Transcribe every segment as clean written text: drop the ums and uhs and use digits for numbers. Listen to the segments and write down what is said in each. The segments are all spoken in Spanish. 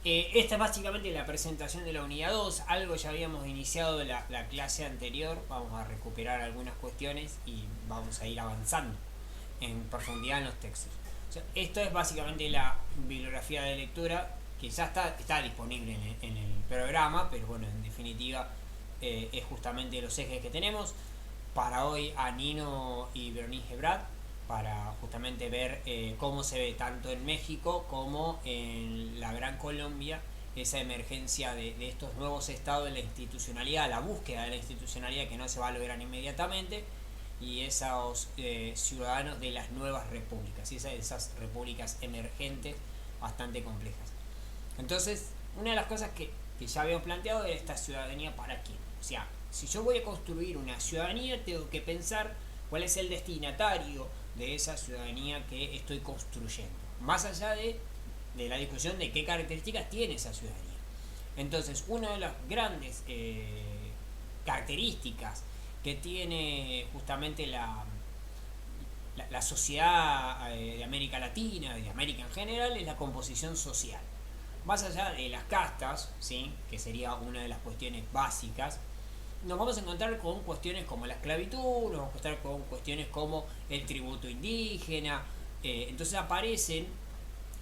Esta es básicamente la presentación de la unidad 2. Algo ya habíamos iniciado de la clase anterior. Vamos a recuperar algunas cuestiones y vamos a ir avanzando en profundidad en los textos. O sea, esto es básicamente la bibliografía de lectura que ya está disponible en el programa, pero bueno, en definitiva es justamente los ejes que tenemos. Para hoy a Nino y Berenice Brad, para justamente ver cómo se ve tanto en México como en la Gran Colombia esa emergencia de estos nuevos estados de la institucionalidad, la búsqueda de la institucionalidad que no se va a lograr inmediatamente, y esos ciudadanos de las nuevas repúblicas, y esas repúblicas emergentes bastante complejas. Entonces, una de las cosas que ya habíamos planteado es esta ciudadanía para quién. O sea, si yo voy a construir una ciudadanía, tengo que pensar cuál es el destinatario de esa ciudadanía que estoy construyendo. Más allá de la discusión de qué características tiene esa ciudadanía. Entonces, una de las grandes características que tiene justamente la sociedad de América Latina, de América en general, es la composición social. Más allá de las castas, ¿sí?, que sería una de las cuestiones básicas, nos vamos a encontrar con cuestiones como la esclavitud, nos vamos a encontrar con cuestiones como el tributo indígena. Entonces aparecen,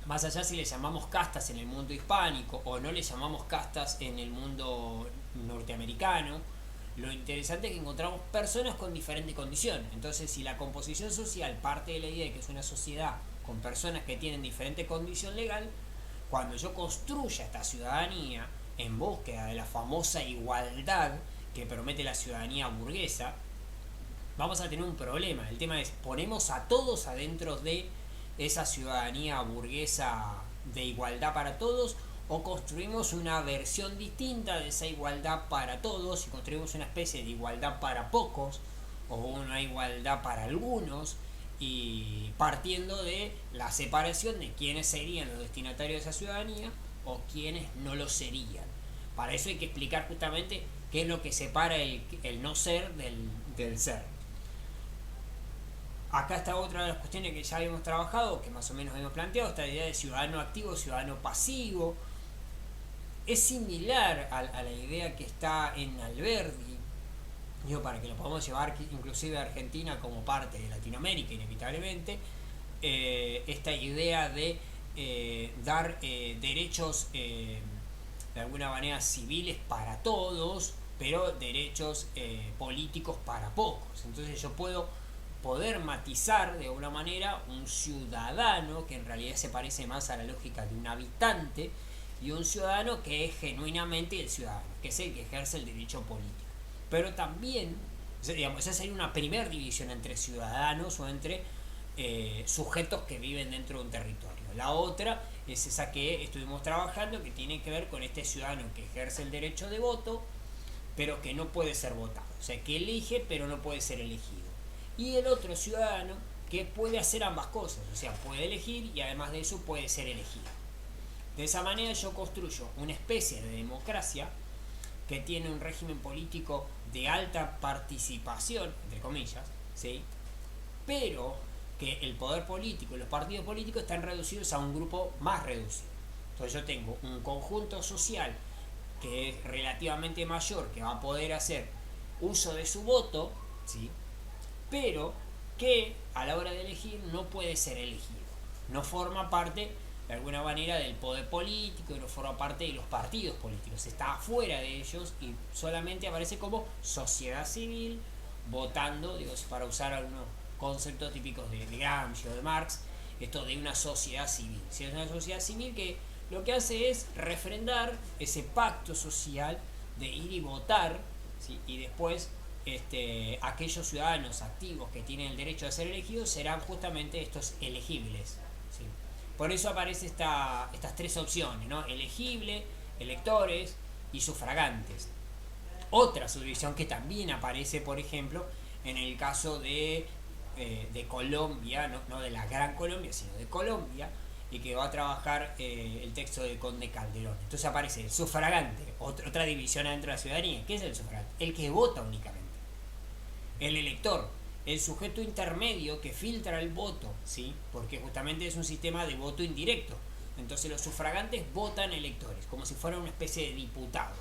más allá si le llamamos castas en el mundo hispánico o no le llamamos castas en el mundo norteamericano, lo interesante es que encontramos personas con diferente condición. Entonces, si la composición social parte de la idea de que es una sociedad con personas que tienen diferente condición legal, cuando yo construya esta ciudadanía en búsqueda de la famosa igualdad que promete la ciudadanía burguesa, vamos a tener un problema. El tema es, ¿ponemos a todos adentro de esa ciudadanía burguesa de igualdad para todos, o construimos una versión distinta de esa igualdad para todos y construimos una especie de igualdad para pocos o una igualdad para algunos, y partiendo de la separación de quiénes serían los destinatarios de esa ciudadanía o quiénes no lo serían? Para eso hay que explicar justamente qué es lo que separa el no ser del ser. Acá está otra de las cuestiones que ya habíamos trabajado, que más o menos hemos planteado, esta idea de ciudadano activo, ciudadano pasivo. Es similar a la idea que está en Alberdi, digo, para que lo podamos llevar inclusive a Argentina como parte de Latinoamérica inevitablemente, esta idea de dar derechos de alguna manera civiles para todos, pero derechos políticos para pocos. Entonces yo puedo poder matizar de alguna manera un ciudadano que en realidad se parece más a la lógica de un habitante, y un ciudadano que es genuinamente el ciudadano, que es el que ejerce el derecho político. Pero también, digamos, esa sería una primera división entre ciudadanos o entre sujetos que viven dentro de un territorio. La otra es esa que estuvimos trabajando, que tiene que ver con este ciudadano que ejerce el derecho de voto, pero que no puede ser votado. O sea, que elige, pero no puede ser elegido. Y el otro ciudadano que puede hacer ambas cosas, o sea, puede elegir y además de eso puede ser elegido. De esa manera yo construyo una especie de democracia que tiene un régimen político de alta participación, entre comillas, ¿sí?, pero que el poder político y los partidos políticos están reducidos a un grupo más reducido. Entonces yo tengo un conjunto social que es relativamente mayor, que va a poder hacer uso de su voto, ¿sí?, pero que a la hora de elegir no puede ser elegido, no forma parte de alguna manera del poder político, no forma parte de los partidos políticos, está afuera de ellos y solamente aparece como sociedad civil, votando, digo, para usar algunos conceptos típicos de Gramsci o de Marx, esto de una sociedad civil. Si es una sociedad civil que lo que hace es refrendar ese pacto social de ir y votar, ¿sí?, y después aquellos ciudadanos activos que tienen el derecho a ser elegidos serán justamente estos elegibles, ¿sí? Por eso aparecen estas tres opciones, ¿no? Elegible, electores y sufragantes. Otra subdivisión que también aparece, por ejemplo, en el caso de Colombia, no de la Gran Colombia, sino de Colombia, y que va a trabajar el texto de Conde Calderón. Entonces aparece el sufragante, otra división adentro de la ciudadanía. ¿Qué es el sufragante? El que vota únicamente. El elector, el sujeto intermedio que filtra el voto, ¿sí?, porque justamente es un sistema de voto indirecto. Entonces los sufragantes votan electores, como si fueran una especie de diputados.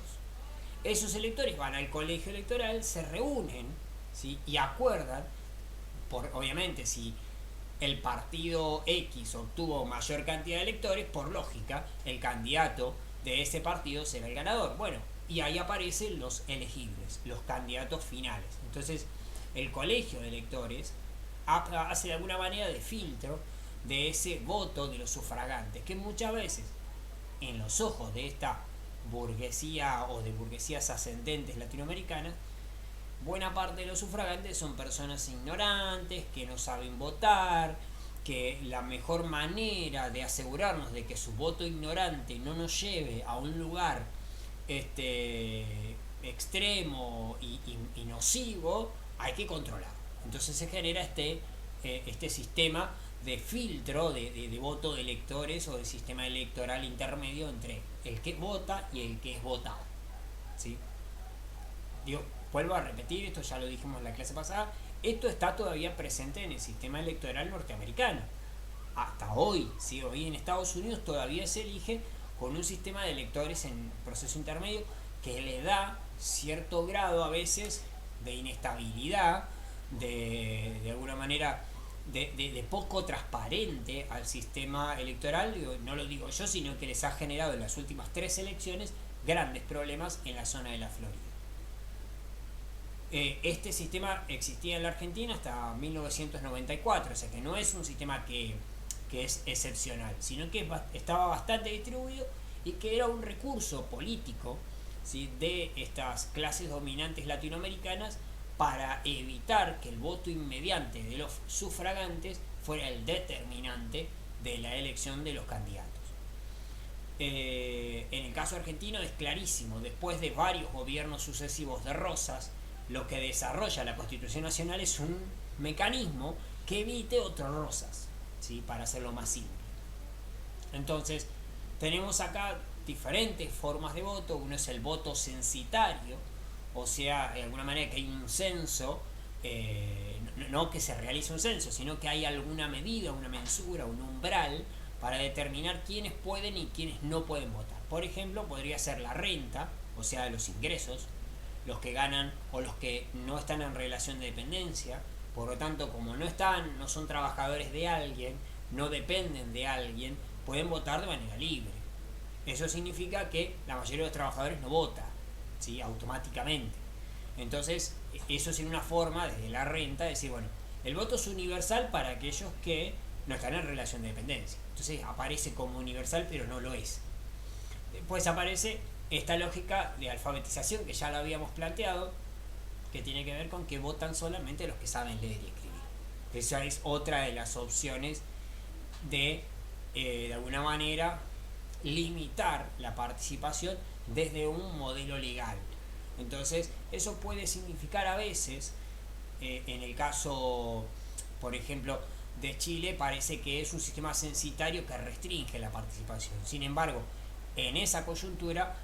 Esos electores van al colegio electoral, se reúnen, ¿sí? Y acuerdan, obviamente si el partido X obtuvo mayor cantidad de electores, por lógica, el candidato de ese partido será el ganador. Bueno, y ahí aparecen los elegibles, los candidatos finales. Entonces, el colegio de electores hace de alguna manera de filtro de ese voto de los sufragantes, que muchas veces, en los ojos de esta burguesía o de burguesías ascendentes latinoamericanas, buena parte de los sufragantes son personas ignorantes, que no saben votar, que la mejor manera de asegurarnos de que su voto ignorante no nos lleve a un lugar extremo y nocivo, hay que controlar. Entonces se genera este sistema de filtro de voto de electores o de sistema electoral intermedio entre el que vota y el que es votado, ¿sí? Digo, vuelvo a repetir, esto ya lo dijimos en la clase pasada, esto está todavía presente en el sistema electoral norteamericano. Hasta hoy, ¿sí? Hoy en Estados Unidos todavía se elige con un sistema de electores en proceso intermedio que le da cierto grado a veces de inestabilidad, de alguna manera de poco transparente al sistema electoral. No lo digo yo, sino que les ha generado en las últimas 3 elecciones grandes problemas en la zona de la Florida. Este sistema existía en la Argentina hasta 1994, o sea que no es un sistema que es excepcional, sino que estaba bastante distribuido y que era un recurso político, ¿sí?, de estas clases dominantes latinoamericanas para evitar que el voto inmediato de los sufragantes fuera el determinante de la elección de los candidatos. En el caso argentino es clarísimo, después de varios gobiernos sucesivos de Rosas, lo que desarrolla la Constitución Nacional es un mecanismo que evite otros Rosas, ¿sí?, para hacerlo más simple. Entonces, tenemos acá diferentes formas de voto. Uno es el voto censitario, o sea, de alguna manera que hay un censo, no que se realice un censo, sino que hay alguna medida, una mensura, un umbral para determinar quiénes pueden y quiénes no pueden votar. Por ejemplo, podría ser la renta, o sea, los ingresos, los que ganan o los que no están en relación de dependencia. Por lo tanto, como no son trabajadores de alguien, no dependen de alguien, pueden votar de manera libre. Eso significa que la mayoría de los trabajadores no vota, ¿sí?, automáticamente. Entonces, eso sería una forma desde la renta de decir, bueno, el voto es universal para aquellos que no están en relación de dependencia. Entonces aparece como universal, pero no lo es. Después aparece esta lógica de alfabetización que ya la habíamos planteado, que tiene que ver con que votan solamente los que saben leer y escribir. Esa es otra de las opciones de alguna manera limitar la participación desde un modelo legal. Entonces, eso puede significar a veces, en el caso, por ejemplo, de Chile, parece que es un sistema censitario que restringe la participación. Sin embargo, en esa coyuntura,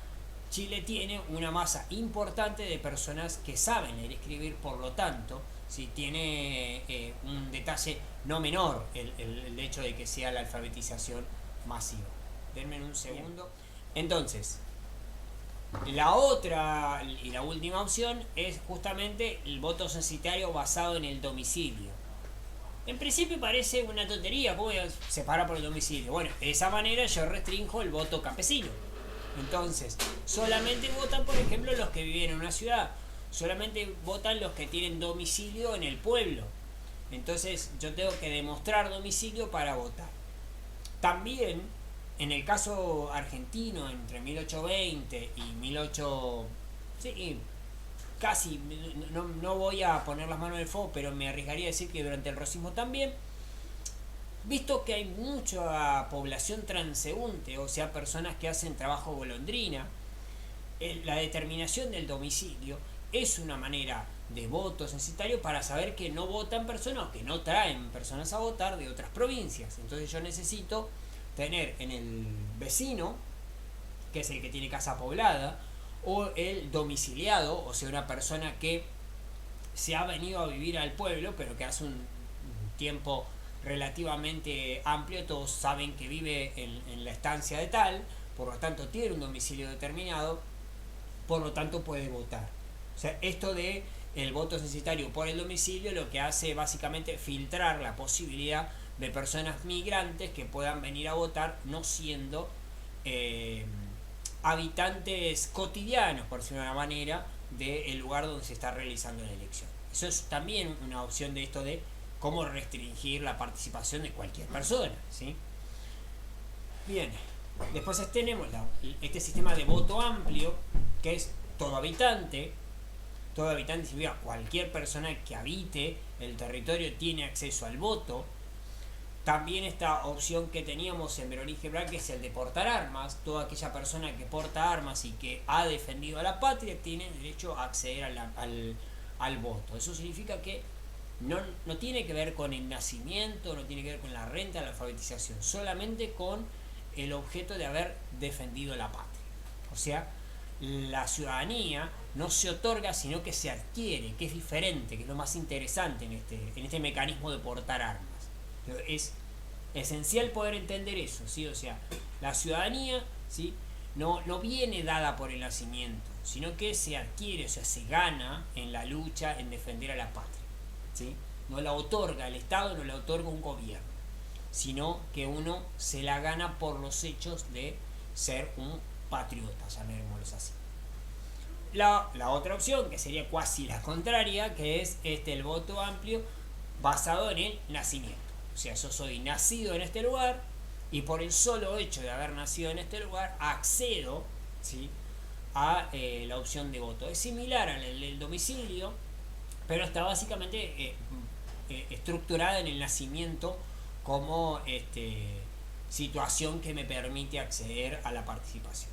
Chile tiene una masa importante de personas que saben leer y escribir, por lo tanto, si tiene un detalle no menor el hecho de que sea la alfabetización masiva. Denme un segundo. Entonces, la otra y la última opción es justamente el voto censitario basado en el domicilio. En principio parece una tontería, ¿cómo voy a separar por el domicilio? Bueno, de esa manera yo restringo el voto campesino. Entonces, solamente votan, por ejemplo, los que viven en una ciudad. Solamente votan los que tienen domicilio en el pueblo. Entonces, yo tengo que demostrar domicilio para votar. También, en el caso argentino, entre 1820 y 18... Sí, casi, no voy a poner las manos en el fuego, pero me arriesgaría a decir que durante el rosismo también, visto que hay mucha población transeúnte, o sea, personas que hacen trabajo golondrina, la determinación del domicilio es una manera de voto censitario para saber que no votan personas o que no traen personas a votar de otras provincias. Entonces yo necesito tener en el vecino, que es el que tiene casa poblada, o el domiciliado, o sea, una persona que se ha venido a vivir al pueblo, pero que hace un tiempo relativamente amplio, todos saben que vive en la estancia de tal, por lo tanto tiene un domicilio determinado, por lo tanto puede votar. O sea, esto de el voto censitario por el domicilio lo que hace básicamente filtrar la posibilidad de personas migrantes que puedan venir a votar no siendo habitantes cotidianos, por decirlo de una manera, del lugar donde se está realizando la elección. Eso es también una opción de esto de cómo restringir la participación de cualquier persona, ¿sí? Bien, después tenemos este sistema de voto amplio, que es todo habitante significa cualquier persona que habite el territorio tiene acceso al voto. También esta opción que teníamos en Verónica Gebral, que es el de portar armas, toda aquella persona que porta armas y que ha defendido a la patria tiene derecho a acceder al voto. Eso significa que no tiene que ver con el nacimiento, no tiene que ver con la renta, la alfabetización, solamente con el objeto de haber defendido la patria. O sea, la ciudadanía no se otorga, sino que se adquiere, que es diferente, que es lo más interesante en este mecanismo de portar armas. Es esencial poder entender eso, ¿sí? O sea, la ciudadanía, ¿sí?, no viene dada por el nacimiento, sino que se adquiere, o sea, se gana en la lucha en defender a la patria, ¿sí? No la otorga el Estado, no la otorga un gobierno, sino que uno se la gana por los hechos de ser un patriota, llamémoslo así. La otra opción, que sería cuasi la contraria, que es el voto amplio basado en el nacimiento. O sea, yo soy nacido en este lugar y por el solo hecho de haber nacido en este lugar accedo, ¿sí?, a la opción de voto. Es similar al del domicilio, pero está básicamente estructurada en el nacimiento como situación que me permite acceder a la participación.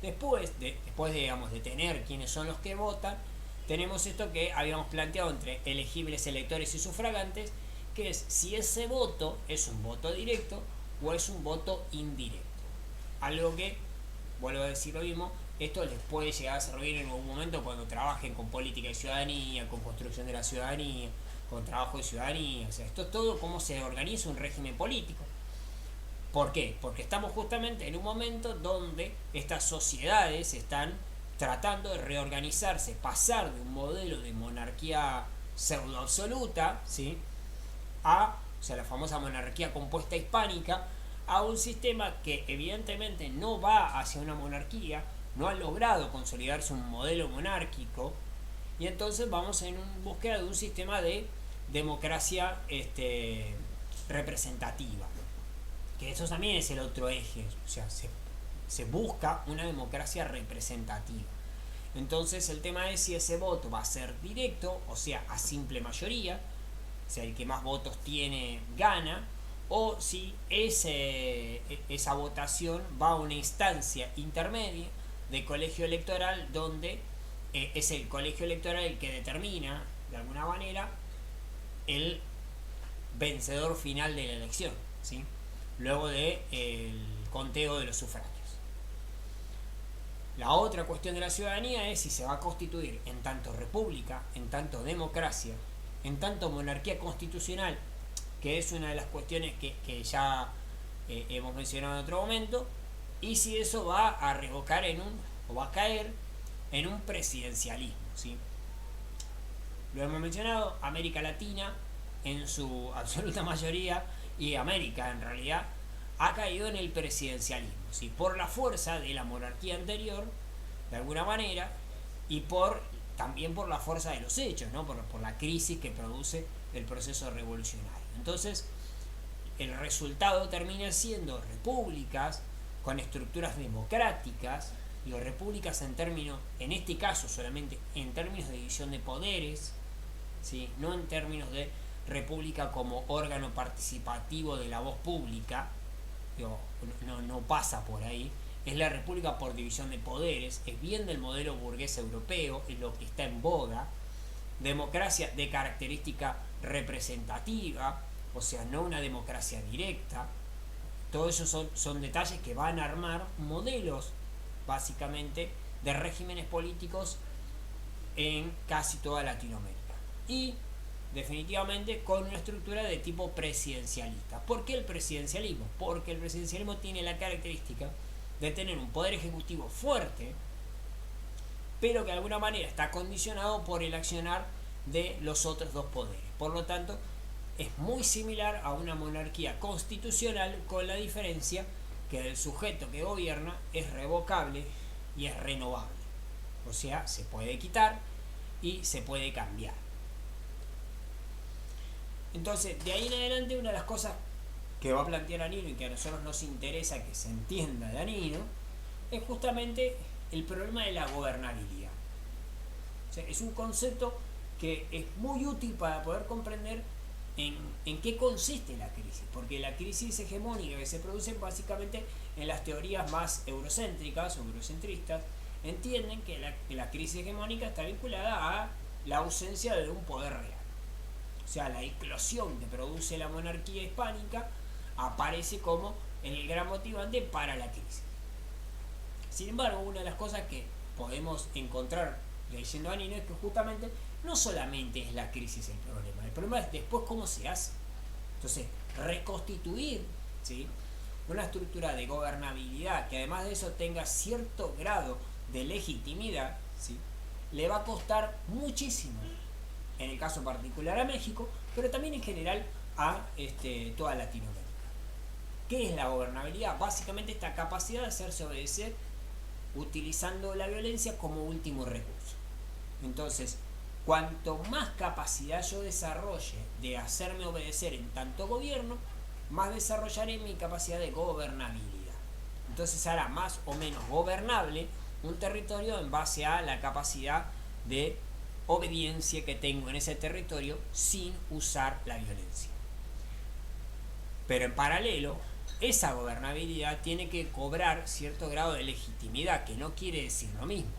Después digamos, de tener quiénes son los que votan, tenemos esto que habíamos planteado entre elegibles, electores y sufragantes, que es si ese voto es un voto directo o es un voto indirecto. Algo que, vuelvo a decir lo mismo, esto les puede llegar a servir en algún momento cuando trabajen con política de ciudadanía, con construcción de la ciudadanía, con trabajo de ciudadanía. O sea, esto es todo cómo se organiza un régimen político. ¿Por qué? Porque estamos justamente en un momento donde estas sociedades están tratando de reorganizarse, pasar de un modelo de monarquía pseudo absoluta, ¿sí?, o sea, la famosa monarquía compuesta hispánica, a un sistema que evidentemente no va hacia una monarquía, no ha logrado consolidarse un modelo monárquico, y entonces vamos en búsqueda de un sistema de democracia representativa, que eso también es el otro eje. O sea, se busca una democracia representativa. Entonces el tema es si ese voto va a ser directo, o sea, a simple mayoría, o sea, el que más votos tiene gana, o si esa votación va a una instancia intermedia de colegio electoral, donde es el colegio electoral el que determina, de alguna manera, el vencedor final de la elección, ¿sí?, luego del conteo de los sufragios. La otra cuestión de la ciudadanía es si se va a constituir en tanto república, en tanto democracia, en tanto monarquía constitucional, que es una de las cuestiones que ya hemos mencionado en otro momento, y si eso va a revocar o va a caer en un presidencialismo, ¿sí? Lo hemos mencionado, América Latina en su absoluta mayoría, y América en realidad, ha caído en el presidencialismo, ¿sí?, por la fuerza de la monarquía anterior, de alguna manera, y también por la fuerza de los hechos, ¿no?, por la crisis que produce el proceso revolucionario. Entonces, el resultado termina siendo repúblicas con estructuras democráticas, digo, repúblicas en este caso solamente en términos de división de poderes, ¿sí?, no en términos de república como órgano participativo de la voz pública. Digo, no pasa por ahí. Es la república por división de poderes, es bien del modelo burgués europeo, es lo que está en boga. Democracia de característica representativa, o sea, no una democracia directa. Todo eso son detalles que van a armar modelos, básicamente, de regímenes políticos en casi toda Latinoamérica. Y definitivamente con una estructura de tipo presidencialista. ¿Por qué el presidencialismo? Porque el presidencialismo tiene la característica de tener un poder ejecutivo fuerte, pero que de alguna manera está condicionado por el accionar de los otros dos poderes. Por lo tanto, es muy similar a una monarquía constitucional, con la diferencia que el sujeto que gobierna es revocable y es renovable. O sea, se puede quitar y se puede cambiar. Entonces, de ahí en adelante, una de las cosas que va a plantear Anino y que a nosotros nos interesa que se entienda de Anino es justamente el problema de la gobernabilidad. O sea, es un concepto que es muy útil para poder comprender en qué consiste la crisis, porque la crisis hegemónica que se produce básicamente en las teorías más eurocéntricas o eurocentristas entienden que la crisis hegemónica está vinculada a la ausencia de un poder real. O sea, la eclosión que produce la monarquía hispánica aparece como el gran motivante para la crisis. Sin embargo, una de las cosas que podemos encontrar leyendo a Anino es que justamente no solamente es la crisis el problema es después cómo se hace. Entonces, reconstituir, ¿sí?, una estructura de gobernabilidad que además de eso tenga cierto grado de legitimidad, ¿sí?, le va a costar muchísimo, en el caso particular a México, pero también en general a toda Latinoamérica. ¿Qué es la gobernabilidad? Básicamente esta capacidad de hacerse obedecer utilizando la violencia como último recurso. Entonces, cuanto más capacidad yo desarrolle de hacerme obedecer en tanto gobierno, más desarrollaré mi capacidad de gobernabilidad. Entonces hará más o menos gobernable un territorio en base a la capacidad de obediencia que tengo en ese territorio sin usar la violencia. Pero en paralelo, esa gobernabilidad tiene que cobrar cierto grado de legitimidad, que no quiere decir lo mismo.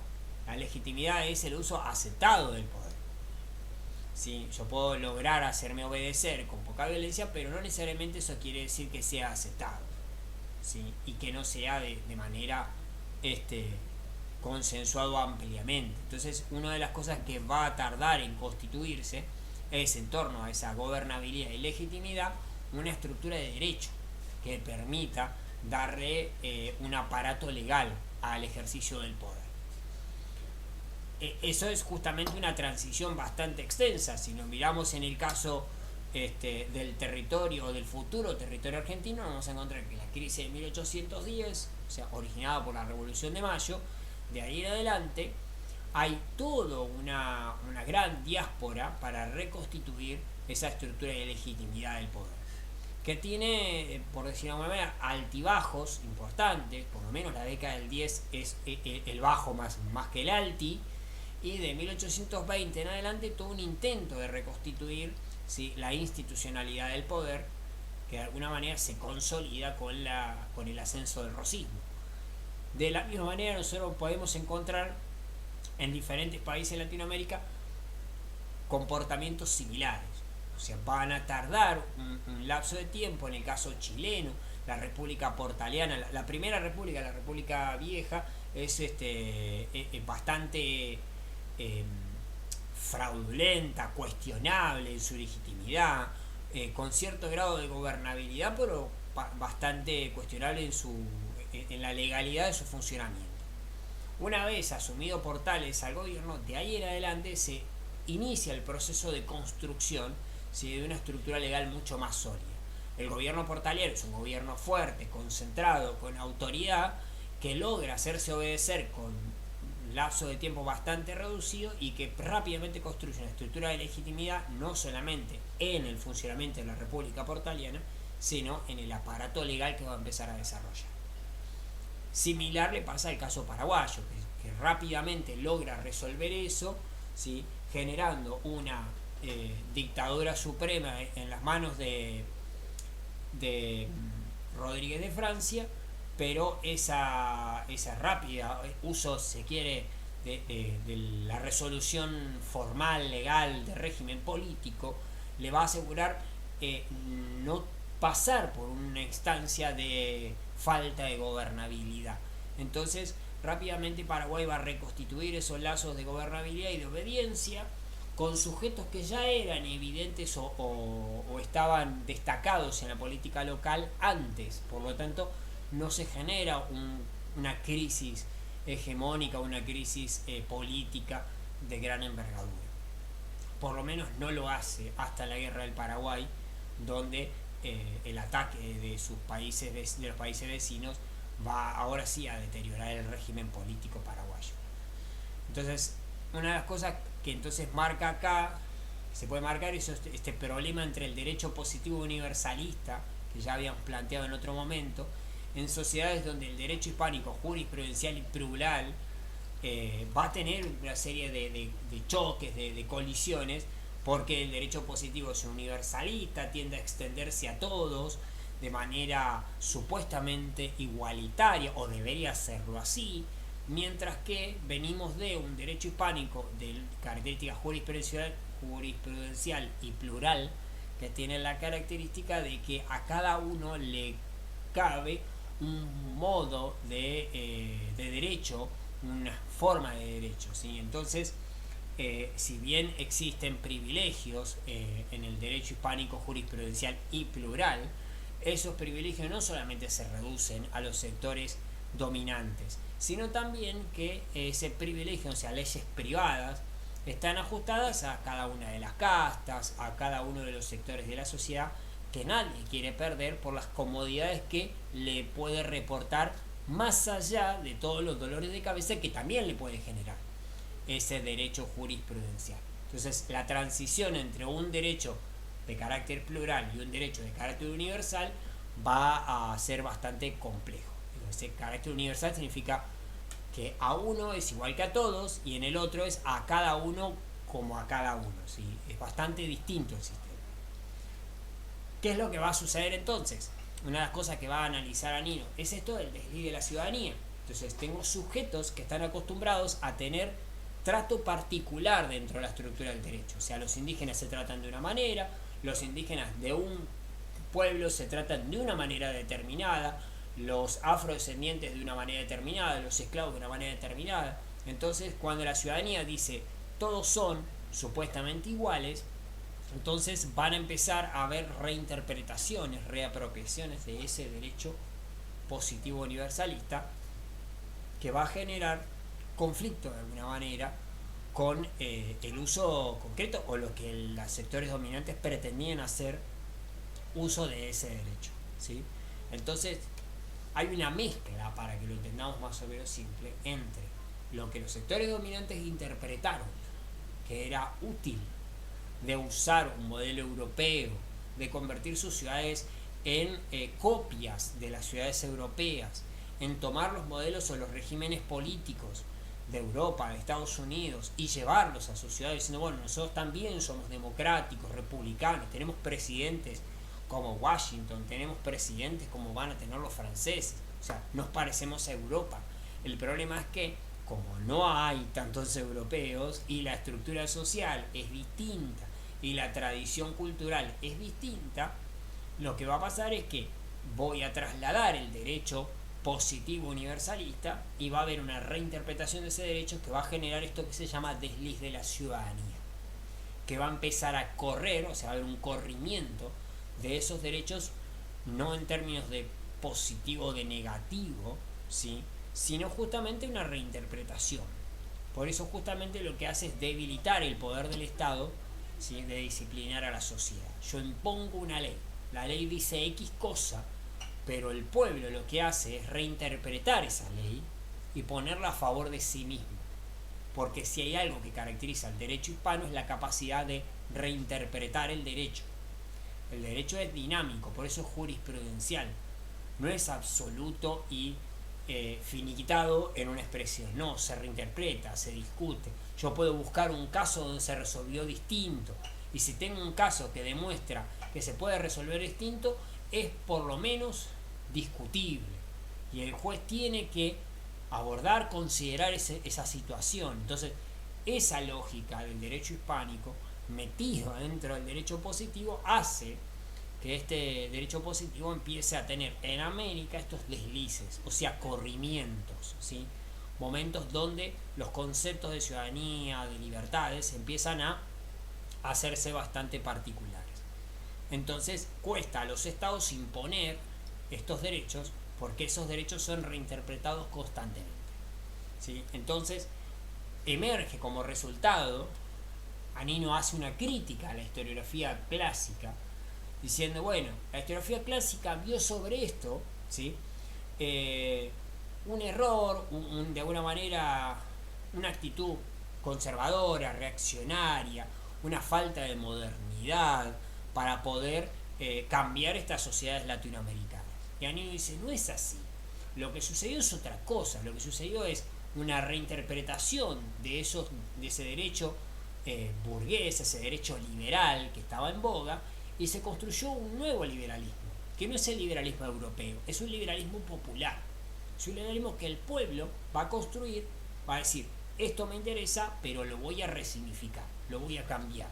La legitimidad es el uso aceptado del poder. ¿Sí? Yo puedo lograr hacerme obedecer con poca violencia, pero no necesariamente eso quiere decir que sea aceptado, ¿sí?, y que no sea de manera consensuado ampliamente. Entonces, una de las cosas que va a tardar en constituirse es, en torno a esa gobernabilidad y legitimidad, una estructura de derecho que permita darle un aparato legal al ejercicio del poder. Eso es justamente una transición bastante extensa. Si nos miramos en el caso del territorio o del futuro territorio argentino, vamos a encontrar que la crisis de 1810, o sea, originada por la Revolución de Mayo, de ahí en adelante hay toda una gran diáspora para reconstituir esa estructura de legitimidad del poder, que tiene, por decirlo de alguna manera, altibajos importantes. Por lo menos la década del 10 es el bajo más que el alti, y de 1820 en adelante todo un intento de reconstituir, ¿sí?, la institucionalidad del poder, que de alguna manera se consolida con el ascenso del rosismo. De la misma manera, nosotros podemos encontrar en diferentes países de Latinoamérica comportamientos similares. O sea, van a tardar un lapso de tiempo. En el caso chileno, la República Portaliana, la primera república, la República Vieja, es bastante fraudulenta, cuestionable en su legitimidad, con cierto grado de gobernabilidad, pero bastante cuestionable en la legalidad de su funcionamiento. Una vez asumido Portales al gobierno, de ahí en adelante se inicia el proceso de construcción, ¿sí?, de una estructura legal mucho más sólida. El gobierno portaliano es un gobierno fuerte, concentrado, con autoridad, que logra hacerse obedecer con un lapso de tiempo bastante reducido y que rápidamente construye una estructura de legitimidad no solamente en el funcionamiento de la República Portaliana, sino en el aparato legal que va a empezar a desarrollar. Similar le pasa al caso paraguayo, que rápidamente logra resolver eso, ¿sí?, generando una dictadura suprema en las manos de Rodríguez de Francia, pero esa rápida uso, se quiere, de la resolución formal, legal, de régimen político, le va a asegurar no pasar por una instancia de falta de gobernabilidad. Entonces, rápidamente Paraguay va a reconstituir esos lazos de gobernabilidad y de obediencia con sujetos que ya eran evidentes o estaban destacados en la política local antes. Por lo tanto, no se genera una crisis hegemónica, una crisis política de gran envergadura. Por lo menos no lo hace hasta la Guerra del Paraguay, donde el ataque de sus países, de los países vecinos, va ahora sí a deteriorar el régimen político paraguayo. Entonces, una de las cosas que entonces marca acá, se puede marcar eso, este problema entre el derecho positivo universalista, que ya habíamos planteado en otro momento, en sociedades donde el derecho hispánico jurisprudencial y plural va a tener una serie de choques, de colisiones, porque el derecho positivo es universalista, tiende a extenderse a todos de manera supuestamente igualitaria, o debería serlo así, mientras que venimos de un derecho hispánico de características jurisprudencial y plural, que tiene la característica de que a cada uno le cabe un modo de derecho, una forma de derecho, ¿sí? Entonces, si bien existen privilegios en el derecho hispánico jurisprudencial y plural, esos privilegios no solamente se reducen a los sectores dominantes, sino también que ese privilegio, o sea, leyes privadas, están ajustadas a cada una de las castas, a cada uno de los sectores de la sociedad, que nadie quiere perder por las comodidades que le puede reportar, más allá de todos los dolores de cabeza que también le puede generar ese derecho jurisprudencial. Entonces, la transición entre un derecho de carácter plural y un derecho de carácter universal va a ser bastante complejo. Ese carácter universal significa que a uno es igual que a todos y en el otro es a cada uno como a cada uno, ¿sí? Es bastante distinto el sistema. ¿Qué es lo que va a suceder entonces? Una de las cosas que va a analizar Anino es esto del desliz de la ciudadanía. Entonces tengo sujetos que están acostumbrados a tener trato particular dentro de la estructura del derecho. O sea, los indígenas se tratan de una manera, los indígenas de un pueblo se tratan de una manera determinada, los afrodescendientes de una manera determinada, los esclavos de una manera determinada. Entonces, cuando la ciudadanía dice todos son supuestamente iguales, entonces van a empezar a haber reinterpretaciones, reapropiaciones de ese derecho positivo universalista, que va a generar conflicto de alguna manera con el uso concreto o lo que los sectores dominantes pretendían hacer uso de ese derecho, ¿sí? Entonces hay una mezcla, para que lo entendamos más o menos simple, entre lo que los sectores dominantes interpretaron que era útil de usar un modelo europeo, de convertir sus ciudades en copias de las ciudades europeas, en tomar los modelos o los regímenes políticos de Europa, de Estados Unidos, y llevarlos a sus ciudades, diciendo, bueno, nosotros también somos democráticos, republicanos, tenemos presidentes como Washington, tenemos presidentes como van a tener los franceses, o sea, nos parecemos a Europa. El problema es que, como no hay tantos europeos y la estructura social es distinta y la tradición cultural es distinta, lo que va a pasar es que voy a trasladar el derecho positivo universalista y va a haber una reinterpretación de ese derecho que va a generar esto que se llama desliz de la ciudadanía, que va a empezar a correr, o sea, va a haber un corrimiento de esos derechos, no en términos de positivo o de negativo, ¿sí?, sino justamente una reinterpretación. Por eso justamente lo que hace es debilitar el poder del Estado, ¿sí?, de disciplinar a la sociedad. Yo impongo una ley, la ley dice X cosa, pero el pueblo lo que hace es reinterpretar esa ley y ponerla a favor de sí mismo. Porque si hay algo que caracteriza al derecho hispano es la capacidad de reinterpretar el derecho. El derecho es dinámico, por eso es jurisprudencial. No es absoluto y finiquitado en una expresión. No, se reinterpreta, se discute. Yo puedo buscar un caso donde se resolvió distinto. Y si tengo un caso que demuestra que se puede resolver distinto, es por lo menos discutible. Y el juez tiene que abordar, considerar esa situación. Entonces, esa lógica del derecho hispánico metido dentro del derecho positivo hace que este derecho positivo empiece a tener en América estos deslices, o sea, corrimientos, ¿sí?, momentos donde los conceptos de ciudadanía, de libertades, empiezan a hacerse bastante particulares. Entonces cuesta a los estados imponer estos derechos porque esos derechos son reinterpretados constantemente, ¿sí? Entonces emerge como resultado, Anino hace una crítica a la historiografía clásica diciendo, bueno, la historiografía clásica vio sobre esto, ¿sí? Un error, de alguna manera una actitud conservadora, reaccionaria, una falta de modernidad para poder cambiar estas sociedades latinoamericanas. Y Anino dice, no es así. Lo que sucedió es otra cosa. Lo que sucedió es una reinterpretación de ese derecho burgués, ese derecho liberal que estaba en boga, y se construyó un nuevo liberalismo, que no es el liberalismo europeo, es un liberalismo popular. Es un liberalismo que el pueblo va a construir, va a decir, esto me interesa, pero lo voy a resignificar, lo voy a cambiar,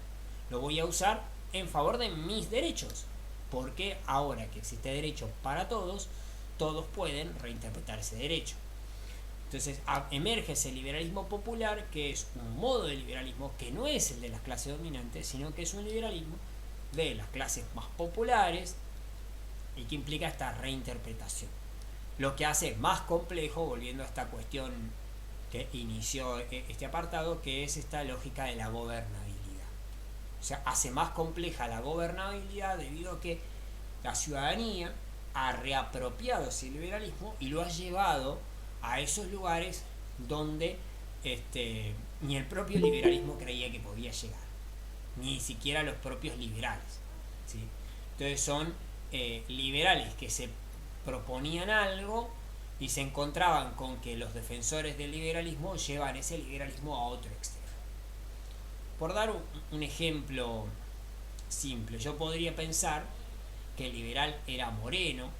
lo voy a usar en favor de mis derechos, porque ahora que existe derecho para todos, todos pueden reinterpretar ese derecho. Entonces emerge ese liberalismo popular, que es un modo de liberalismo que no es el de las clases dominantes, sino que es un liberalismo de las clases más populares y que implica esta reinterpretación. Lo que hace más complejo, volviendo a esta cuestión que inició este apartado, que es esta lógica de la gobernabilidad. O sea, hace más compleja la gobernabilidad debido a que la ciudadanía ha reapropiado ese liberalismo y lo ha llevado a esos lugares donde ni el propio liberalismo creía que podía llegar, ni siquiera los propios liberales, ¿sí? Entonces son liberales que se proponían algo y se encontraban con que los defensores del liberalismo llevan ese liberalismo a otro extremo. Por dar un ejemplo simple, yo podría pensar que el liberal era Moreno,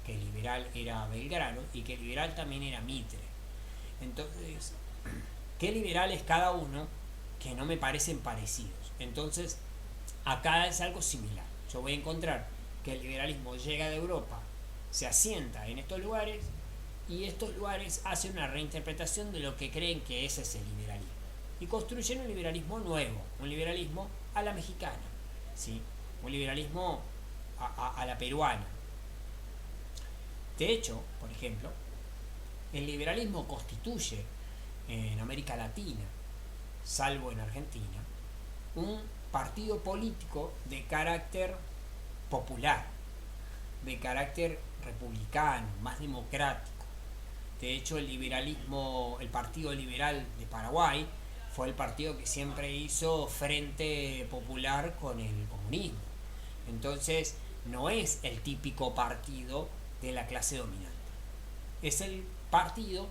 que el liberal era Belgrano y que el liberal también era Mitre. Entonces, ¿qué liberales cada uno que no me parecen parecidos? Entonces, acá es algo similar. Yo voy a encontrar que el liberalismo llega de Europa, se asienta en estos lugares y estos lugares hacen una reinterpretación de lo que creen que es ese liberalismo y construyen un liberalismo nuevo, un liberalismo a la mexicana, ¿sí? Un liberalismo a la peruana. De hecho, por ejemplo, el liberalismo constituye en América Latina, salvo en Argentina, un partido político de carácter popular, de carácter republicano, más democrático. De hecho, el Partido Liberal de Paraguay fue el partido que siempre hizo frente popular con el comunismo. Entonces, no es el típico partido de la clase dominante. Es el partido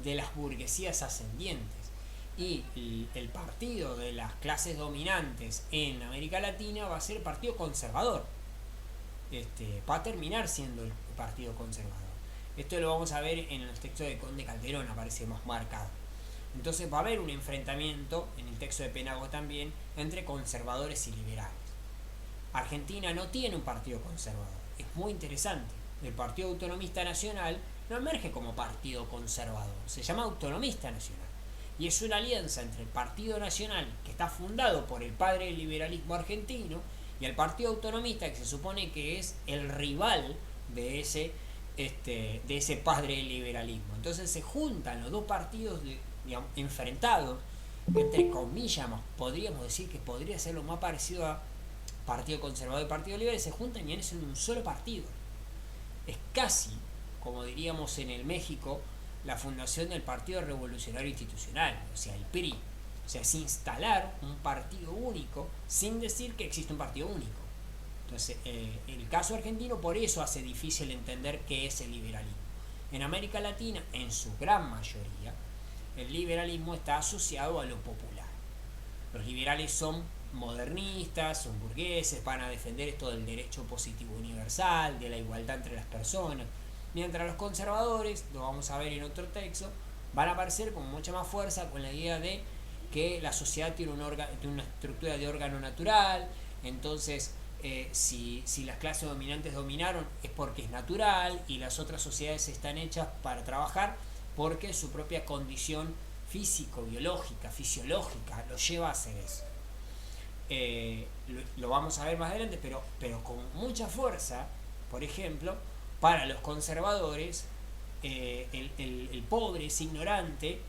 de las burguesías ascendientes. Y el partido de las clases dominantes en América Latina va a ser el partido conservador. Va a terminar siendo el partido conservador. Esto lo vamos a ver en el texto de Conde Calderón, aparece más marcado. Entonces va a haber un enfrentamiento, en el texto de Penagos también, entre conservadores y liberales. Argentina no tiene un partido conservador. Es muy interesante. El Partido Autonomista Nacional no emerge como partido conservador, se llama Autonomista Nacional. Y es una alianza entre el Partido Nacional, que está fundado por el padre del liberalismo argentino, y el Partido Autonomista, que se supone que es el rival de ese padre del liberalismo. Entonces se juntan los dos partidos enfrentados, entre comillas, podríamos decir que podría ser lo más parecido a Partido Conservador y Partido Liberal, se juntan y hacen un solo partido. Es casi, como diríamos en el México, la fundación del Partido Revolucionario Institucional, o sea, el PRI. O sea, es instalar un partido único sin decir que existe un partido único. Entonces, el caso argentino por eso hace difícil entender qué es el liberalismo. En América Latina, en su gran mayoría, el liberalismo está asociado a lo popular. Los liberales son modernistas, son burgueses, van a defender esto del derecho positivo universal, de la igualdad entre las personas, mientras los conservadores, lo vamos a ver en otro texto, van a aparecer con mucha más fuerza con la idea de que la sociedad tiene una estructura de órgano natural, entonces si las clases dominantes dominaron es porque es natural y las otras sociedades están hechas para trabajar porque su propia condición físico, biológica, fisiológica lo lleva a hacer eso. lo vamos a ver más adelante, pero con mucha fuerza, por ejemplo, para los conservadores, el pobre es ignorante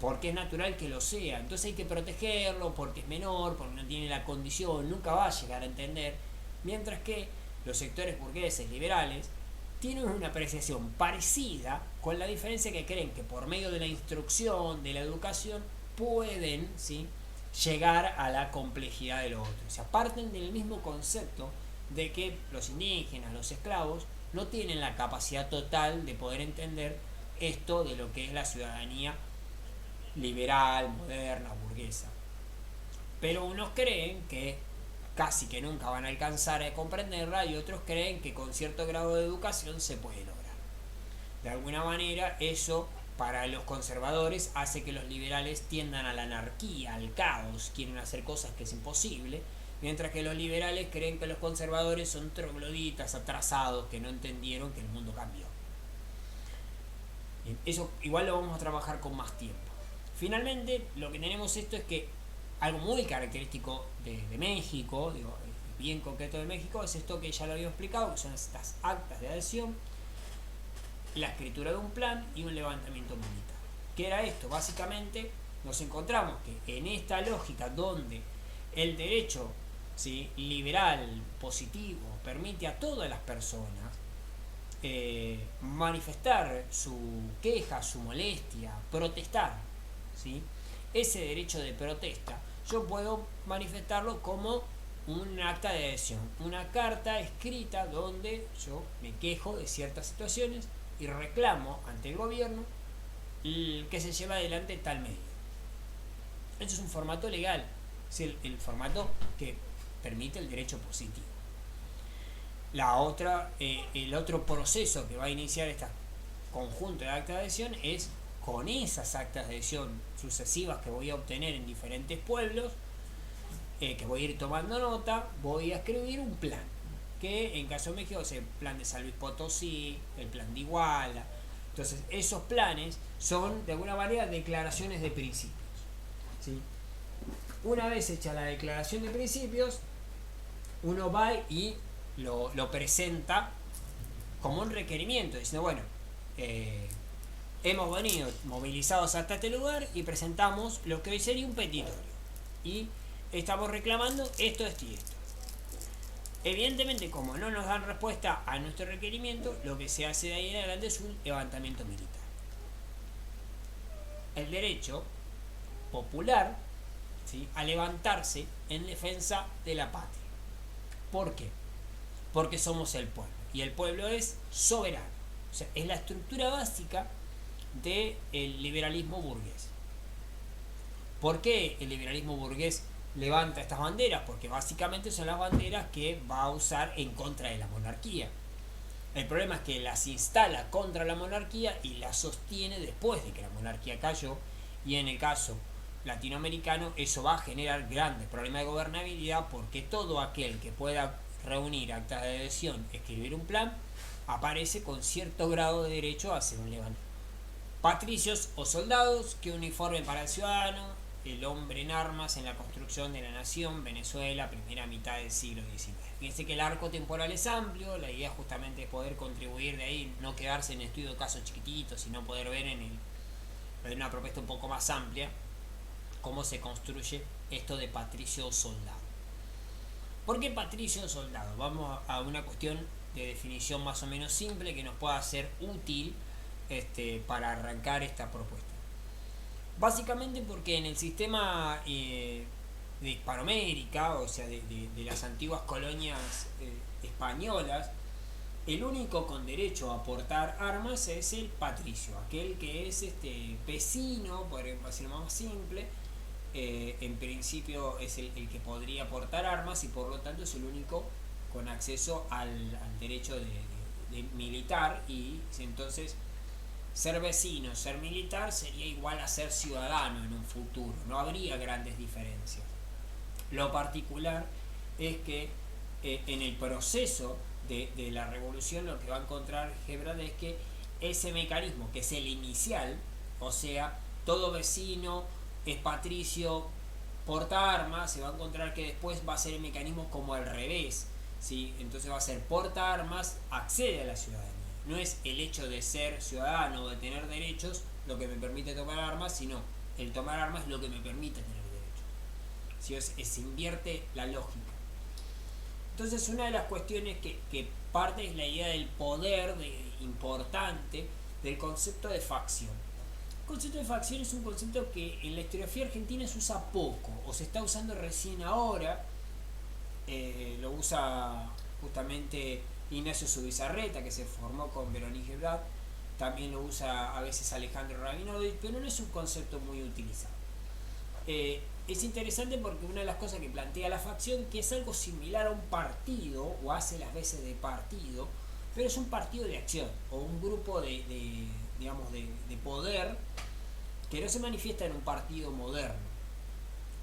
porque es natural que lo sea, entonces hay que protegerlo porque es menor, porque no tiene la condición, nunca va a llegar a entender, mientras que los sectores burgueses liberales tienen una apreciación parecida, con la diferencia que creen que por medio de la instrucción, de la educación, pueden, ¿sí?, llegar a la complejidad de lo otro. O sea, parten del mismo concepto de que los indígenas, los esclavos, no tienen la capacidad total de poder entender esto de lo que es la ciudadanía liberal, moderna, burguesa. Pero unos creen que casi que nunca van a alcanzar a comprenderla y otros creen que con cierto grado de educación se puede lograr. De alguna manera eso para los conservadores hace que los liberales tiendan a la anarquía, al caos, quieren hacer cosas que es imposible, mientras que los liberales creen que los conservadores son trogloditas, atrasados, que no entendieron que el mundo cambió. Bien, eso igual lo vamos a trabajar con más tiempo. Finalmente, lo que tenemos esto es que algo muy característico de México, digo, bien concreto de México, es esto que ya lo había explicado, que son estas actas de adhesión, la escritura de un plan y un levantamiento militar. ¿Qué era esto? Básicamente nos encontramos que en esta lógica donde el derecho, ¿sí?, liberal, positivo, permite a todas las personas manifestar su queja, su molestia, protestar, ¿sí?, ese derecho de protesta yo puedo manifestarlo como un acta de adhesión, una carta escrita donde yo me quejo de ciertas situaciones y reclamo ante el gobierno que se lleva adelante tal medida. Esto es un formato legal, es el formato que permite el derecho positivo. El otro proceso que va a iniciar este conjunto de actas de adhesión es con esas actas de adhesión sucesivas que voy a obtener en diferentes pueblos, que voy a ir tomando nota, voy a escribir un plan, que en caso de México es el plan de San Luis Potosí, el plan de Iguala. Entonces esos planes son de alguna manera declaraciones de principios, ¿sí? Una vez hecha la declaración de principios, uno va y lo presenta como un requerimiento, diciendo, bueno, hemos venido movilizados hasta este lugar y presentamos lo que hoy sería un petitorio y estamos reclamando esto, esto y esto. Evidentemente, como no nos dan respuesta a nuestro requerimiento, lo que se hace de ahí en adelante es un levantamiento militar. El derecho popular, ¿sí?, a levantarse en defensa de la patria. ¿Por qué? Porque somos el pueblo y el pueblo es soberano. O sea, es la estructura básica del liberalismo burgués. ¿Por qué el liberalismo burgués levanta estas banderas? Porque básicamente son las banderas que va a usar en contra de la monarquía. El problema es que las instala contra la monarquía y las sostiene después de que la monarquía cayó, y en el caso latinoamericano eso va a generar grandes problemas de gobernabilidad, porque todo aquel que pueda reunir actas de adhesión, escribir un plan, aparece con cierto grado de derecho a hacer un levantamiento. Patricios o soldados que uniformen para el ciudadano, el hombre en armas en la construcción de la nación, Venezuela, primera mitad del siglo XIX. Fíjense que el arco temporal es amplio, la idea justamente es poder contribuir de ahí, no quedarse en estudio de casos chiquititos, sino poder ver en una propuesta un poco más amplia cómo se construye esto de patricio o soldado. ¿Por qué patricio o soldado? Vamos a una cuestión de definición más o menos simple que nos pueda ser útil para arrancar esta propuesta. Básicamente porque en el sistema de Hispanoamérica, o sea, de las antiguas colonias españolas, el único con derecho a portar armas es el patricio, aquel que es vecino, por decirlo más simple. En principio es el que podría portar armas y por lo tanto es el único con acceso al derecho de militar, y entonces ser vecino, ser militar sería igual a ser ciudadano en un futuro, no habría grandes diferencias. Lo particular es que en el proceso de la revolución lo que va a encontrar Hebrad es que ese mecanismo, que es el inicial, o sea, todo vecino es patricio, porta armas, se va a encontrar que después va a ser el mecanismo como al revés, ¿sí? Entonces va a ser porta armas, accede a la ciudadanía. No es el hecho de ser ciudadano o de tener derechos lo que me permite tomar armas, sino el tomar armas es lo que me permite tener derechos. ¿Sí? Se invierte la lógica. Entonces una de las cuestiones que parte es la idea del poder importante del concepto de facción. El concepto de facción es un concepto que en la historiografía argentina se usa poco o se está usando recién ahora. Lo usa justamente Ignacio Zubizarreta, que se formó con Berenice Blatt. También lo usa a veces Alejandro Rabinovich, pero no es un concepto muy utilizado. Es interesante porque una de las cosas que plantea la facción, que es algo similar a un partido, o hace las veces de partido, pero es un partido de acción, o un grupo digamos, de poder, que no se manifiesta en un partido moderno.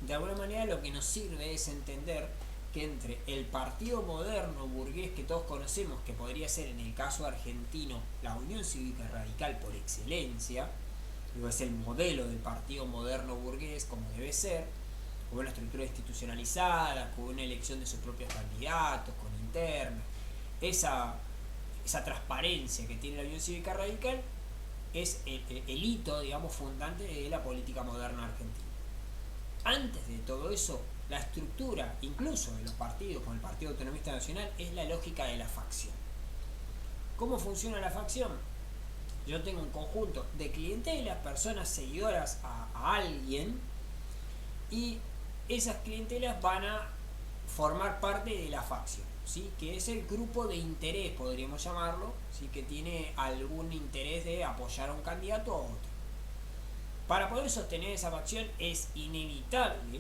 De alguna manera lo que nos sirve es entender que entre el partido moderno burgués que todos conocemos, que podría ser en el caso argentino la Unión Cívica Radical por excelencia, es el modelo del partido moderno burgués como debe ser, con una estructura institucionalizada, con una elección de sus propios candidatos, con internas, esa transparencia que tiene la Unión Cívica Radical es el hito, digamos, fundante de la política moderna argentina. Antes de todo eso, la estructura, incluso de los partidos, como el Partido Autonomista Nacional, es la lógica de la facción. ¿Cómo funciona la facción? Yo tengo un conjunto de clientelas, personas seguidoras a alguien, y esas clientelas van a formar parte de la facción, ¿sí? Que es el grupo de interés, podríamos llamarlo, ¿sí? Que tiene algún interés de apoyar a un candidato o a otro. Para poder sostener esa facción es inevitable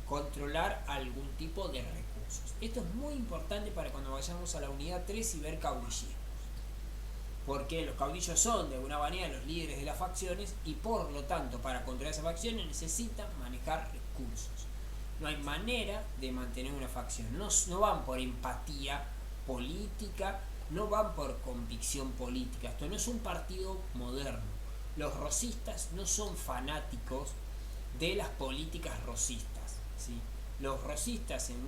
controlar algún tipo de recursos. Esto es muy importante para cuando vayamos a la unidad 3 y ver caudillismos. Porque los caudillos son de alguna manera los líderes de las facciones y por lo tanto para controlar esas facciones necesitan manejar recursos. No hay manera de mantener una facción. No van por empatía política, no van por convicción política. Esto no es un partido moderno. Los rosistas no son fanáticos de las políticas rosistas, ¿sí? Los rosistas en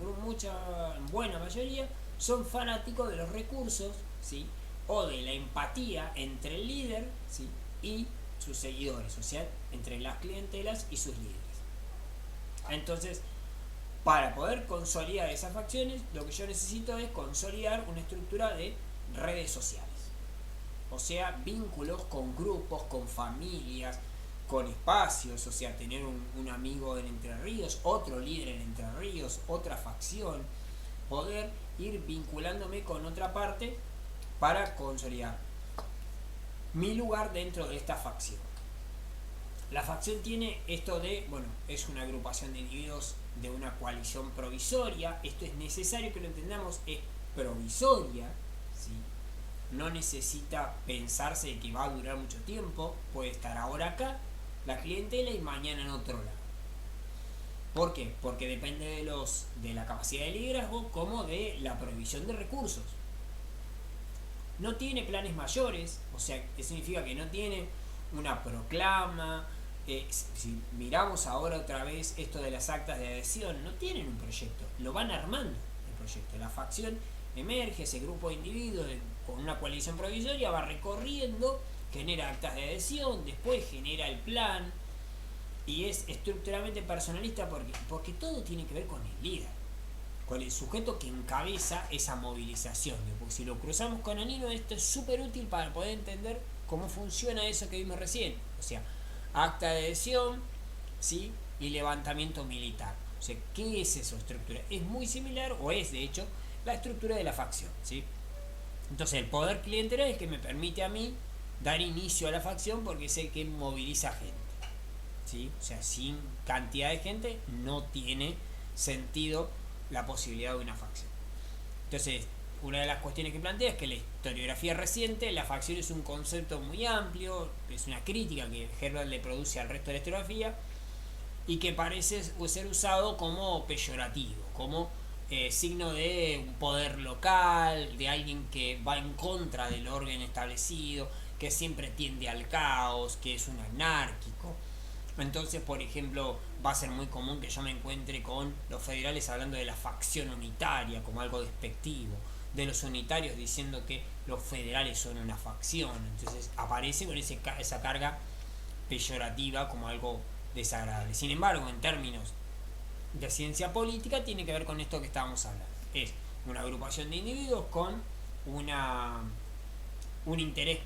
buena mayoría son fanáticos de los recursos, ¿sí? O de la empatía entre el líder, ¿sí? Y sus seguidores, o sea, entre las clientelas y sus líderes. Entonces, para poder consolidar esas facciones, lo que yo necesito es consolidar una estructura de redes sociales. O sea, vínculos con grupos, con familias, con espacios, o sea, tener un amigo en Entre Ríos, otro líder en Entre Ríos, otra facción, poder ir vinculándome con otra parte para consolidar mi lugar dentro de esta facción. La facción tiene esto de, bueno, es una agrupación de individuos de una coalición provisoria. Esto es necesario que lo entendamos, es provisoria, ¿sí? No necesita pensarse de que va a durar mucho tiempo, puede estar ahora acá la clientela y mañana en otro lado. ¿Por qué? Porque depende de la capacidad de liderazgo como de la provisión de recursos. No tiene planes mayores, o sea, eso significa que no tiene una proclama. Si miramos ahora otra vez esto de las actas de adhesión, no tienen un proyecto, lo van armando el proyecto. La facción emerge, ese grupo de individuos con una coalición provisoria va recorriendo, genera actas de adhesión, después genera el plan y es estructuralmente personalista porque todo tiene que ver con el líder, con el sujeto que encabeza esa movilización. Porque si lo cruzamos con Anino, esto es súper útil para poder entender cómo funciona eso que vimos recién, o sea, acta de adhesión, ¿sí? Y levantamiento militar. O sea, ¿qué es esa estructura? Es muy similar, o es de hecho, la estructura de la facción, ¿sí? Entonces el poder clientelar es que me permite a mí dar inicio a la facción porque sé que moviliza gente, ¿sí? O sea, sin cantidad de gente no tiene sentido la posibilidad de una facción. Entonces, una de las cuestiones que plantea es que la historiografía reciente, la facción es un concepto muy amplio, es una crítica que Herbert le produce al resto de la historiografía y que parece ser usado como peyorativo, como signo de un poder local, de alguien que va en contra del orden establecido, que siempre tiende al caos, que es un anárquico. Entonces, por ejemplo, va a ser muy común que yo me encuentre con los federales hablando de la facción unitaria como algo despectivo, de los unitarios diciendo que los federales son una facción. Entonces aparece con esa carga peyorativa como algo desagradable. Sin embargo, en términos de ciencia política, tiene que ver con esto que estábamos hablando. Es una agrupación de individuos con una, un interés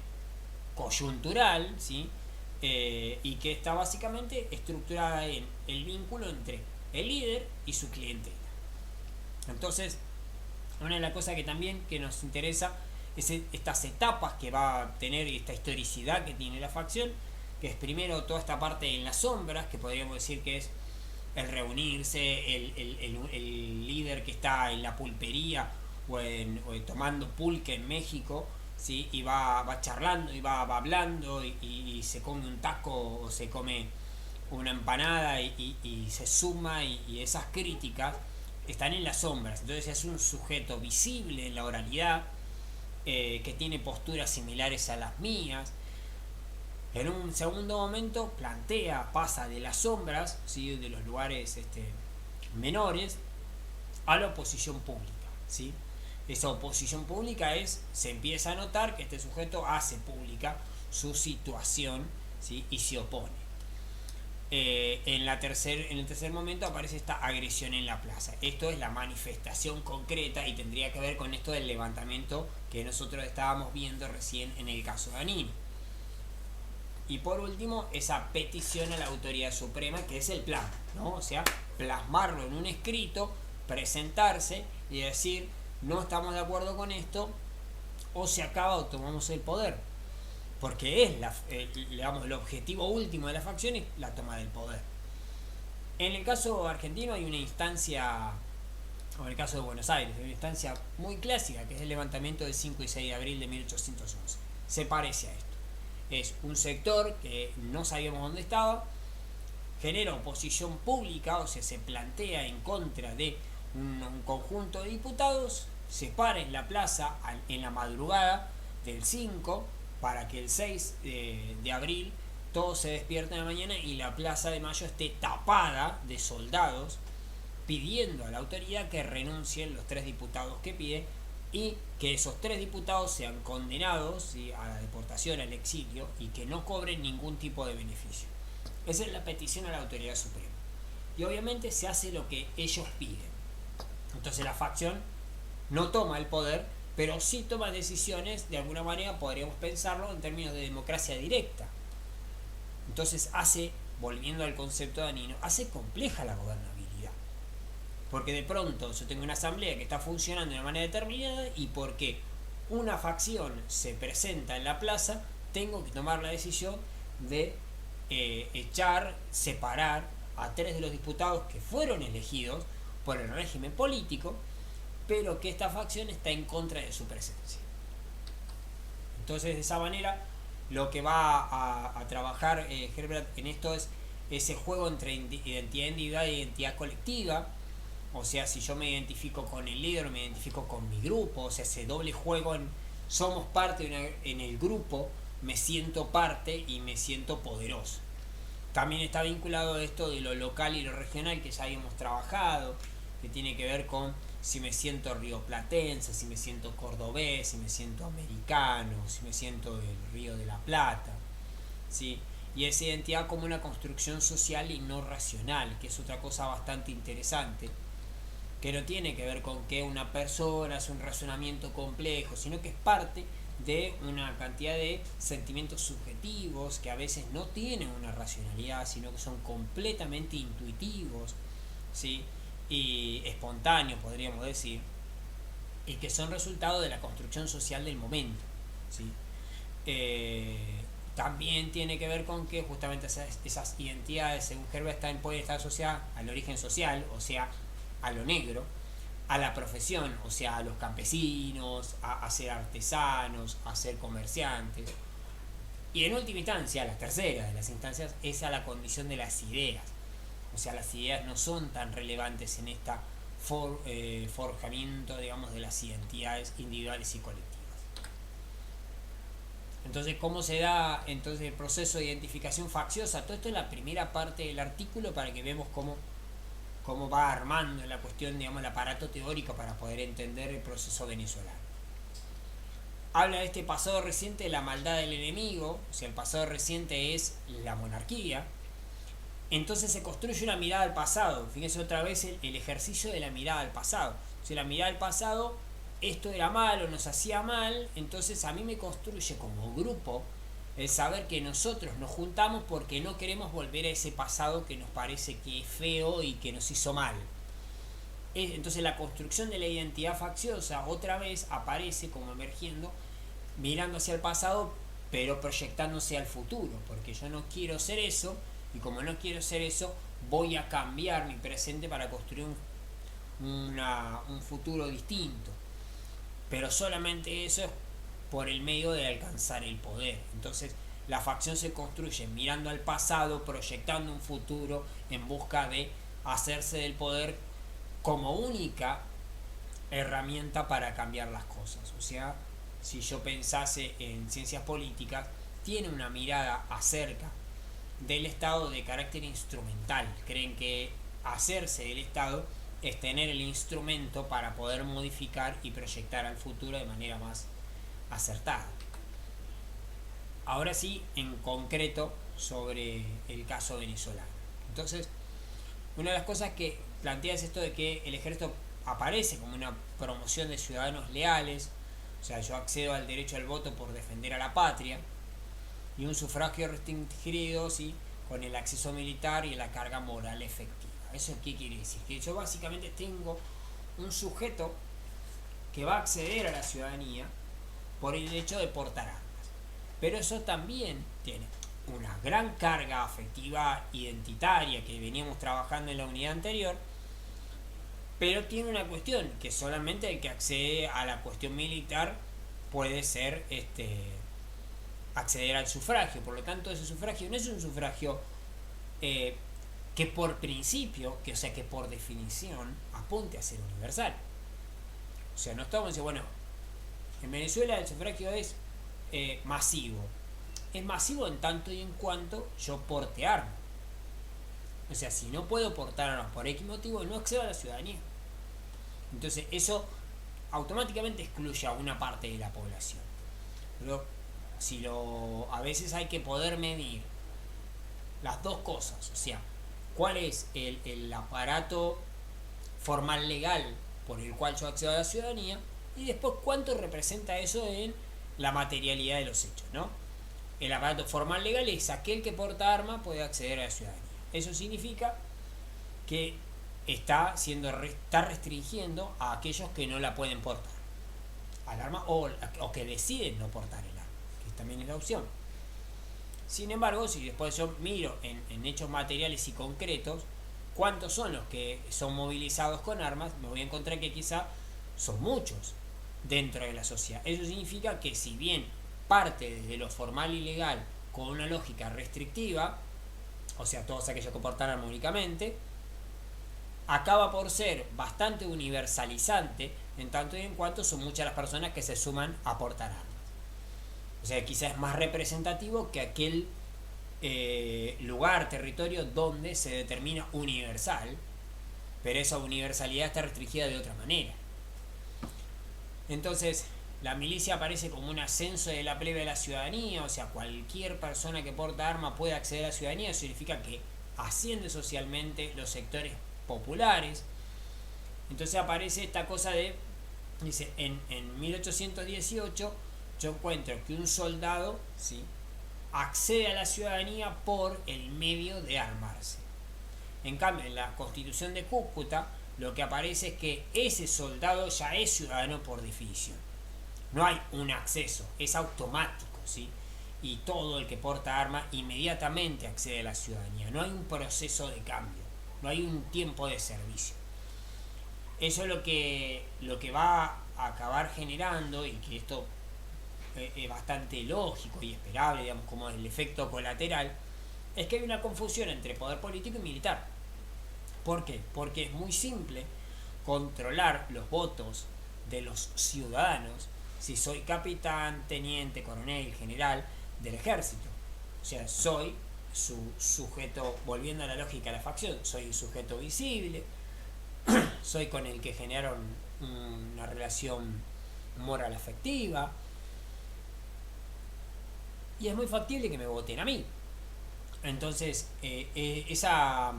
coyuntural, ¿sí? Y que está básicamente estructurada en el vínculo entre el líder y su clientela. Entonces, una de las cosas que también que nos interesa es estas etapas que va a tener y esta historicidad que tiene la facción, que es primero toda esta parte en las sombras, que podríamos decir que es el reunirse, el líder que está en la pulpería o tomando pulque en México, ¿sí? Y va charlando y va hablando y se come un taco o se come una empanada y se suma y esas críticas están en las sombras. Entonces es un sujeto visible en la oralidad, que tiene posturas similares a las mías. En un segundo momento pasa de las sombras, ¿sí? De los lugares menores, a la oposición pública, ¿sí? Esa oposición pública se empieza a notar que este sujeto hace pública su situación, ¿sí? Y se opone. En el tercer momento aparece esta agresión en la plaza. Esto es la manifestación concreta y tendría que ver con esto del levantamiento que nosotros estábamos viendo recién en el caso de Anino. Y por último, esa petición a la autoridad suprema, que es el plan, ¿no? O sea, plasmarlo en un escrito, presentarse y decir, no estamos de acuerdo con esto, o se acaba o tomamos el poder. Porque es el objetivo último de la facción es la toma del poder. En el caso argentino hay una instancia, o en el caso de Buenos Aires, hay una instancia muy clásica, que es el levantamiento del 5 y 6 de abril de 1811. Se parece a esto. Es un sector que no sabíamos dónde estaba, genera oposición pública, o sea, se plantea en contra de un conjunto de diputados, se para en la plaza en la madrugada del 5 para que el 6 de abril todos se despierten en la mañana y la Plaza de Mayo esté tapada de soldados pidiendo a la autoridad que renuncien los 3 diputados que pide y que esos 3 diputados sean condenados, ¿sí? A la deportación, al exilio y que no cobren ningún tipo de beneficio. Esa es la petición a la autoridad suprema. Y obviamente se hace lo que ellos piden. Entonces la facción no toma el poder, pero sí toma decisiones, de alguna manera podríamos pensarlo en términos de democracia directa. Entonces volviendo al concepto de Anino, hace compleja la gobernabilidad. Porque de pronto yo tengo una asamblea que está funcionando de una manera determinada y porque una facción se presenta en la plaza, tengo que tomar la decisión de separar a 3 de los diputados que fueron elegidos por el régimen político, pero que esta facción está en contra de su presencia. Entonces, de esa manera, lo que va a trabajar Herbert en esto es ese juego entre identidad individual e identidad colectiva. O sea, si yo me identifico con el líder, me identifico con mi grupo, o sea, ese doble juego somos parte en el grupo, me siento parte y me siento poderoso. También está vinculado a esto de lo local y lo regional que ya habíamos trabajado, que tiene que ver con si me siento rioplatense, si me siento cordobés, si me siento americano, si me siento del Río de la Plata, ¿sí? Y esa identidad como una construcción social y no racional, que es otra cosa bastante interesante, que no tiene que ver con que una persona hace un razonamiento complejo, sino que es parte de una cantidad de sentimientos subjetivos que a veces no tienen una racionalidad, sino que son completamente intuitivos, ¿sí? Y espontáneos, podríamos decir, y que son resultado de la construcción social del momento, ¿sí? También tiene que ver con que justamente esas identidades, según Herbert, pueden estar asociadas al origen social, o sea, a lo negro, a la profesión, o sea, a los campesinos, a ser artesanos, a ser comerciantes. Y en última instancia, la tercera de las instancias, es a la condición de las ideas. O sea, las ideas no son tan relevantes en este forjamiento, digamos, de las identidades individuales y colectivas. Entonces, ¿cómo se da entonces el proceso de identificación facciosa? Todo esto es la primera parte del artículo para que veamos cómo va armando la cuestión, digamos, el aparato teórico para poder entender el proceso venezolano. Habla de este pasado reciente de la maldad del enemigo, o sea, el pasado reciente es la monarquía. Entonces se construye una mirada al pasado. Fíjense otra vez el ejercicio de la mirada al pasado. Si la mirada al pasado, esto era malo, nos hacía mal, entonces a mí me construye como grupo el saber que nosotros nos juntamos porque no queremos volver a ese pasado que nos parece que es feo y que nos hizo mal. Entonces la construcción de la identidad facciosa otra vez aparece como emergiendo, mirando hacia el pasado, pero proyectándose al futuro, porque yo no quiero ser eso, y como no quiero ser eso, voy a cambiar mi presente para construir un futuro distinto. Pero solamente eso es por el medio de alcanzar el poder. Entonces la facción se construye mirando al pasado, proyectando un futuro en busca de hacerse del poder como única herramienta para cambiar las cosas. O sea, si yo pensase en ciencias políticas, tiene una mirada acerca del Estado de carácter instrumental. Creen que hacerse del Estado es tener el instrumento para poder modificar y proyectar al futuro de manera más acertada. Ahora sí, en concreto, sobre el caso venezolano. Entonces, una de las cosas que plantea es esto de que el ejército aparece como una promoción de ciudadanos leales, o sea, yo accedo al derecho al voto por defender a la patria, y un sufragio restringido, ¿sí?, con el acceso militar y la carga moral efectiva. ¿Eso qué quiere decir? Que yo básicamente tengo un sujeto que va a acceder a la ciudadanía por el hecho de portar armas. Pero eso también tiene una gran carga afectiva identitaria que veníamos trabajando en la unidad anterior, pero tiene una cuestión, que solamente el que accede a la cuestión militar puede ser acceder al sufragio. Por lo tanto, ese sufragio no es un sufragio que por principio, o sea, que por definición apunte a ser universal. O sea, no estamos diciendo, bueno, en Venezuela el sufragio es masivo. Es masivo en tanto y en cuanto yo porte armas. O sea, si no puedo portar armas por X motivo, no accedo a la ciudadanía. Entonces, eso automáticamente excluye a una parte de la población. Pero a veces hay que poder medir las dos cosas. O sea, cuál es el aparato formal legal por el cual yo accedo a la ciudadanía, y después cuánto representa eso en la materialidad de los hechos, ¿no? El aparato formal legal es aquel que porta arma puede acceder a la ciudadanía. Eso significa que está restringiendo a aquellos que no la pueden portar al arma, o que deciden no portar el arma, que también es la opción. Sin embargo, si después yo miro en hechos materiales y concretos cuántos son los que son movilizados con armas, me voy a encontrar que quizá son muchos dentro de la sociedad. Eso significa que si bien parte desde lo formal y legal con una lógica restrictiva, o sea, todos aquellos que portan armas únicamente, acaba por ser bastante universalizante en tanto y en cuanto son muchas las personas que se suman a portar armas. O sea, quizás es más representativo que aquel lugar, territorio donde se determina universal, pero esa universalidad está restringida de otra manera. Entonces, la milicia aparece como un ascenso de la plebe a la ciudadanía, o sea, cualquier persona que porta arma puede acceder a la ciudadanía. Eso significa que asciende socialmente los sectores populares. Entonces aparece esta cosa de, dice, en 1818 yo encuentro que un soldado, ¿sí?, accede a la ciudadanía por el medio de armarse. En cambio, en la Constitución de Cúcuta lo que aparece es que ese soldado ya es ciudadano por definición. No hay un acceso, es automático, ¿sí? Y todo el que porta arma inmediatamente accede a la ciudadanía. No hay un proceso de cambio, no hay un tiempo de servicio. Eso es lo que va a acabar generando, y que esto es bastante lógico y esperable, digamos, como el efecto colateral, es que hay una confusión entre poder político y militar. ¿Por qué? Porque es muy simple controlar los votos de los ciudadanos si soy capitán, teniente, coronel, general del ejército. O sea, soy su sujeto, volviendo a la lógica de la facción, soy sujeto visible, soy con el que generaron una relación moral afectiva, y es muy factible que me voten a mí. Entonces, esa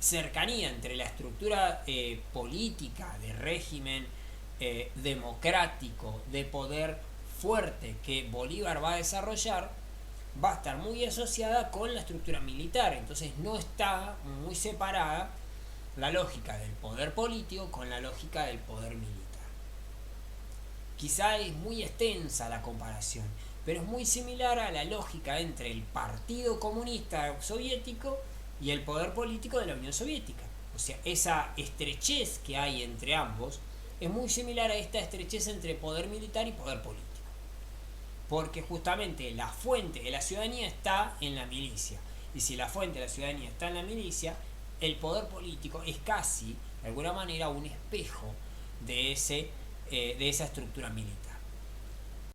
cercanía entre la estructura política de régimen democrático, de poder fuerte que Bolívar va a desarrollar, va a estar muy asociada con la estructura militar. Entonces no está muy separada la lógica del poder político con la lógica del poder militar. Quizá es muy extensa la comparación, pero es muy similar a la lógica entre el Partido Comunista Soviético y el poder político de la Unión Soviética. O sea, esa estrechez que hay entre ambos es muy similar a esta estrechez entre poder militar y poder político. Porque justamente la fuente de la ciudadanía está en la milicia. Y si la fuente de la ciudadanía está en la milicia, el poder político es casi, de alguna manera, un espejo de esa estructura militar.